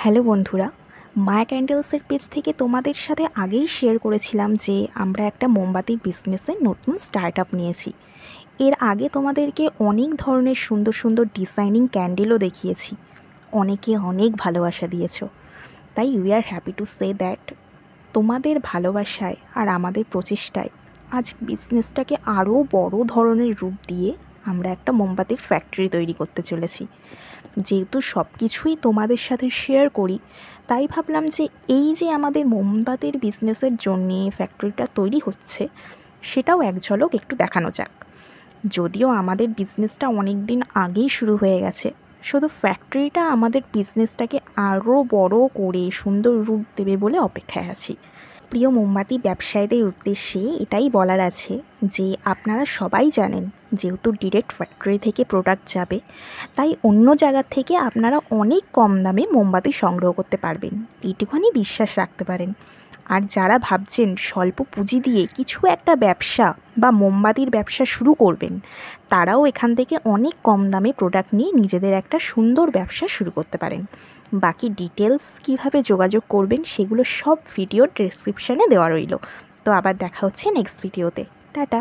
Hello বন্ধুরা, মায়া ক্যান্ডেলসের page থেকে তোমাদের সাথে আগেই শেয়ার করেছিলাম যে আমরা একটা মোমবাতির বিজনেসের নতুন স্টার্ট আপ নিয়েছি। এর আগে তোমাদেরকে অনেক ধরনের সুন্দর সুন্দর ডিজাইনিং ক্যান্ডেলও দেখিয়েছি। অনেকে অনেক ভালোবাসা দিয়েছো, তাই we are happy to say that তোমাদের ভালোবাসায় আর আমাদের প্রচেষ্টায় আজ বিজনেসটাকে আরও বড় ধরনের রূপ দিয়ে আমরা একটা মোমবাতির ফ্যাক্টরি তৈরি করতে চলেছি। যেহেতু সব কিছুই তোমাদের সাথে শেয়ার করি, তাই ভাবলাম যে এই যে আমাদের মোমবাতির বিজনেসের জন্যে ফ্যাক্টরিটা তৈরি হচ্ছে, সেটাও এক ঝলক একটু দেখানো যাক। যদিও আমাদের বিজনেসটা অনেক দিন আগেই শুরু হয়ে গেছে, শুধু ফ্যাক্টরিটা আমাদের বিজনেসটাকে আরও বড় করে সুন্দর রূপ দেবে বলে অপেক্ষায় আছি। প্রিয় মোমবাতি ব্যবসায়ীদের উদ্দেশ্যে এটাই বলার আছে যে আপনারা সবাই জানেন, যেহেতু ডিরেক্ট ফ্যাক্টরি থেকে প্রোডাক্ট যাবে, তাই অন্য জায়গা থেকে আপনারা অনেক কম দামে মোমবাতি সংগ্রহ করতে পারবেন, এইটুখানি বিশ্বাস রাখতে পারেন। আর যারা ভাবছেন স্বল্প পুঁজি দিয়ে কিছু একটা ব্যবসা বা মোমবাতির ব্যবসা শুরু করবেন, তারাও এখান থেকে অনেক কম দামে প্রোডাক্ট নিয়ে নিজেদের একটা সুন্দর ব্যবসা শুরু করতে পারেন। বাকি ডিটেলস কিভাবে যোগাযোগ করবেন সেগুলো সব ভিডিওর ডেসক্রিপশানে দেওয়া রইল। তো আবার দেখা হচ্ছে নেক্সট ভিডিওতে। টাটা।